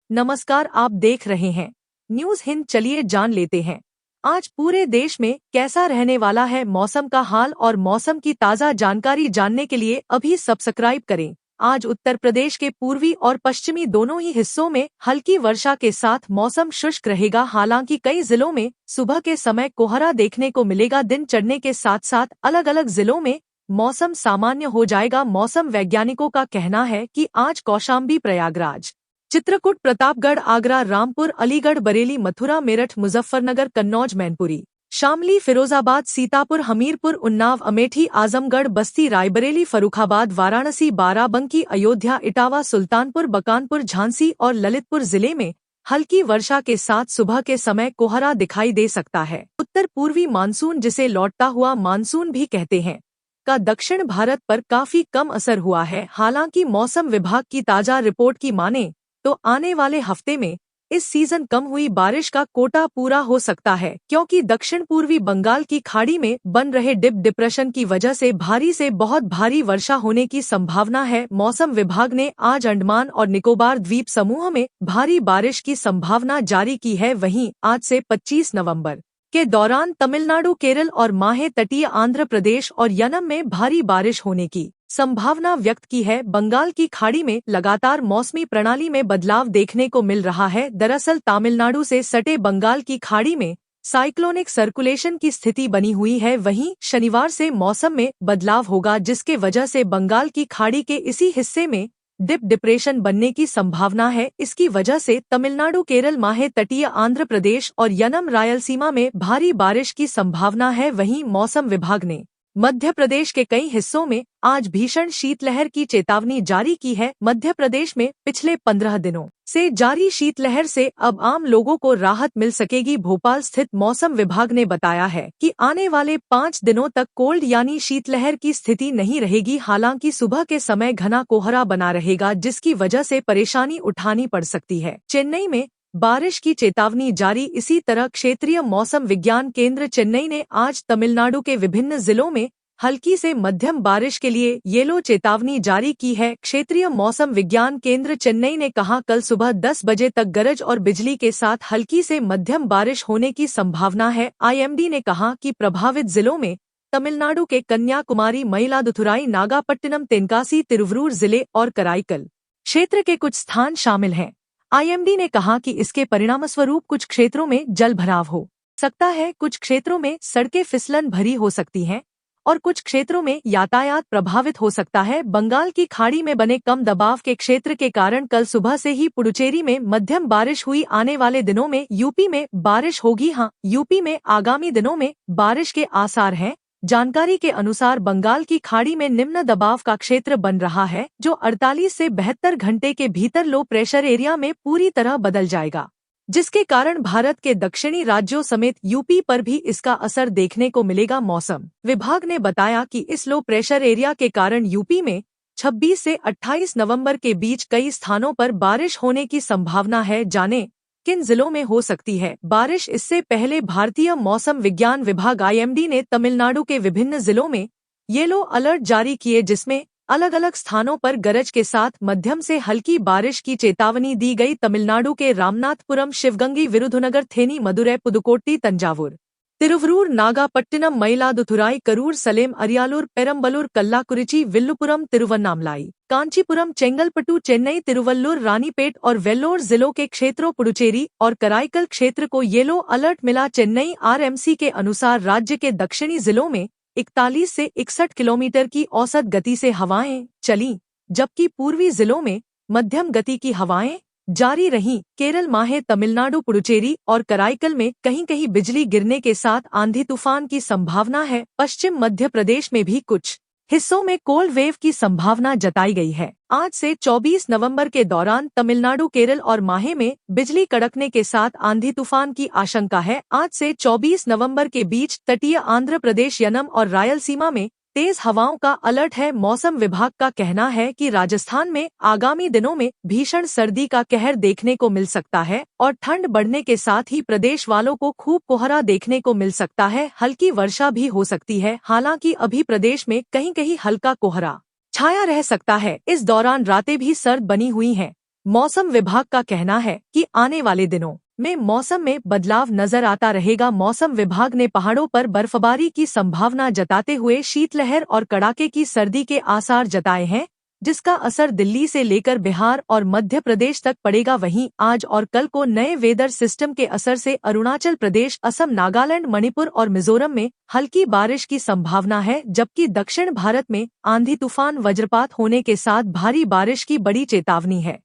नमस्कार, आप देख रहे हैं न्यूज हिंद। चलिए जान लेते हैं आज पूरे देश में कैसा रहने वाला है मौसम का हाल, और मौसम की ताज़ा जानकारी जानने के लिए अभी सब्सक्राइब करें। आज उत्तर प्रदेश के पूर्वी और पश्चिमी दोनों ही हिस्सों में हल्की वर्षा के साथ मौसम शुष्क रहेगा। हालांकि कई जिलों में सुबह के समय कोहरा देखने को मिलेगा। दिन चढ़ने के साथ साथ अलग अलग जिलों में मौसम सामान्य हो जाएगा। मौसम वैज्ञानिकों का कहना है कि आज कौशाम्बी, प्रयागराज, चित्रकूट, प्रतापगढ़, आगरा, रामपुर, अलीगढ़, बरेली, मथुरा, मेरठ, मुजफ्फरनगर, कन्नौज, मैनपुरी, शामली, फिरोजाबाद, सीतापुर, हमीरपुर, उन्नाव, अमेठी, आजमगढ़, बस्ती, रायबरेली, फर्रुखाबाद, वाराणसी, बाराबंकी, अयोध्या, इटावा, सुल्तानपुर, बकानपुर, झांसी और ललितपुर जिले में हल्की वर्षा के साथ सुबह के समय कोहरा दिखाई दे सकता है। उत्तर पूर्वी मानसून, जिसे लौटता हुआ मानसून भी कहते हैं, का दक्षिण भारत पर काफी कम असर हुआ है। हालांकि मौसम विभाग की ताजा रिपोर्ट की माने तो आने वाले हफ्ते में इस सीजन कम हुई बारिश का कोटा पूरा हो सकता है, क्योंकि दक्षिण पूर्वी बंगाल की खाड़ी में बन रहे डिप डिप्रेशन की वजह से भारी से बहुत भारी वर्षा होने की संभावना है। मौसम विभाग ने आज अंडमान और निकोबार द्वीप समूह में भारी बारिश की संभावना जारी की है। वहीं आज से 25 नवंबर के दौरान तमिलनाडु, केरल और माहे तटीय आंध्र प्रदेश और यनम में भारी बारिश होने की संभावना व्यक्त की है। बंगाल की खाड़ी में लगातार मौसमी प्रणाली में बदलाव देखने को मिल रहा है। दरअसल तमिलनाडु से सटे बंगाल की खाड़ी में साइक्लोनिक सर्कुलेशन की स्थिति बनी हुई है। वहीं शनिवार से मौसम में बदलाव होगा, जिसके वजह से बंगाल की खाड़ी के इसी हिस्से में डिप डिप्रेशन बनने की संभावना है। इसकी वजह से तमिलनाडु, केरल, माहे तटीय आंध्र प्रदेश और यनम, रायलसीमा में भारी बारिश की संभावना है। वहीं मौसम विभाग ने मध्य प्रदेश के कई हिस्सों में आज भीषण शीतलहर की चेतावनी जारी की है। मध्य प्रदेश में पिछले 15 दिनों से जारी शीतलहर से अब आम लोगों को राहत मिल सकेगी। भोपाल स्थित मौसम विभाग ने बताया है कि आने वाले 5 दिनों तक कोल्ड यानी शीतलहर की स्थिति नहीं रहेगी। हालांकि सुबह के समय घना कोहरा बना रहेगा, जिसकी वजह से परेशानी उठानी पड़ सकती है। चेन्नई में बारिश की चेतावनी जारी। इसी तरह क्षेत्रीय मौसम विज्ञान केंद्र चेन्नई ने आज तमिलनाडु के विभिन्न जिलों में हल्की से मध्यम बारिश के लिए येलो चेतावनी जारी की है। क्षेत्रीय मौसम विज्ञान केंद्र चेन्नई ने कहा, कल सुबह 10 बजे तक गरज और बिजली के साथ हल्की से मध्यम बारिश होने की संभावना है। आईएमडी ने कहा कि प्रभावित जिलों में तमिलनाडु के कन्याकुमारी, मयिलादुथुराई, नागापट्टिनम, तेनकासी, तिरुवरूर जिले और कराईकल क्षेत्र के कुछ स्थान शामिल हैं। आईएमडी ने कहा कि इसके परिणामस्वरूप कुछ क्षेत्रों में जल भराव हो सकता है, कुछ क्षेत्रों में सड़कें फिसलन भरी हो सकती हैं और कुछ क्षेत्रों में यातायात प्रभावित हो सकता है। बंगाल की खाड़ी में बने कम दबाव के क्षेत्र के कारण कल सुबह से ही पुडुचेरी में मध्यम बारिश हुई। आने वाले दिनों में यूपी में बारिश होगी। यूपी में आगामी दिनों में बारिश के आसार हैं। जानकारी के अनुसार बंगाल की खाड़ी में निम्न दबाव का क्षेत्र बन रहा है, जो 48 से 72 घंटे के भीतर लो प्रेशर एरिया में पूरी तरह बदल जाएगा, जिसके कारण भारत के दक्षिणी राज्यों समेत यूपी पर भी इसका असर देखने को मिलेगा। मौसम विभाग ने बताया कि इस लो प्रेशर एरिया के कारण यूपी में 26 से 28 नवंबर के बीच कई स्थानों पर बारिश होने की संभावना है। जाने किन जिलों में हो सकती है बारिश। इससे पहले भारतीय मौसम विज्ञान विभाग आईएमडी ने तमिलनाडु के विभिन्न जिलों में येलो अलर्ट जारी किए, जिसमें अलग अलग स्थानों पर गरज के साथ मध्यम से हल्की बारिश की चेतावनी दी गई। तमिलनाडु के रामनाथपुरम, शिवगंगी, विरुधुनगर, थेनी, मदुरै, पुदुकोट्टी, तंजावुर, तिरुवरूर, नागापट्टिनम, मयिलादुथुराई, करूर, सलेम, अरियालूर, पेरम्बलूर, कल्लाकुरिची, विल्लुपुरम, तिरुवन्नामलाई, कांचीपुरम, चेंगलपट्टू, चेन्नई, तिरुवल्लुर, रानीपेट और वेल्लोर जिलों के क्षेत्रों पुडुचेरी और कराईकल क्षेत्र को येलो अलर्ट मिला। चेन्नई आरएमसी के अनुसार राज्य के दक्षिणी जिलों में 41 से 61 किलोमीटर की औसत गति से हवाएं चलीं, जबकि पूर्वी जिलों में मध्यम गति की हवाएं जारी रहीं। केरल, माहे, तमिलनाडु, पुडुचेरी और कराईकल में कहीं कहीं बिजली गिरने के साथ आंधी तूफान की संभावना है। पश्चिम मध्य प्रदेश में भी कुछ हिस्सों में कोल्ड वेव की संभावना जताई गई है। आज से 24 नवंबर के दौरान तमिलनाडु, केरल और माहे में बिजली कड़कने के साथ आंधी तूफान की आशंका है। आज से 24 नवंबर के बीच तटीय आंध्र प्रदेश, यनम और रायलसीमा में तेज हवाओं का अलर्ट है। मौसम विभाग का कहना है कि राजस्थान में आगामी दिनों में भीषण सर्दी का कहर देखने को मिल सकता है और ठंड बढ़ने के साथ ही प्रदेश वालों को खूब कोहरा देखने को मिल सकता है। हल्की वर्षा भी हो सकती है। हालांकि अभी प्रदेश में कहीं कहीं हल्का कोहरा छाया रह सकता है। इस दौरान रातें भी सर्द बनी हुई हैं। मौसम विभाग का कहना है कि आने वाले दिनों में मौसम में बदलाव नजर आता रहेगा। मौसम विभाग ने पहाड़ों पर बर्फबारी की संभावना जताते हुए शीतलहर और कड़ाके की सर्दी के आसार जताए हैं, जिसका असर दिल्ली से लेकर बिहार और मध्य प्रदेश तक पड़ेगा। वहीं आज और कल को नए वेदर सिस्टम के असर से अरुणाचल प्रदेश, असम, नागालैंड, मणिपुर और मिजोरम में हल्की बारिश की संभावना है, जबकि दक्षिण भारत में आंधी, तूफान, वज्रपात होने के साथ भारी बारिश की बड़ी चेतावनी है।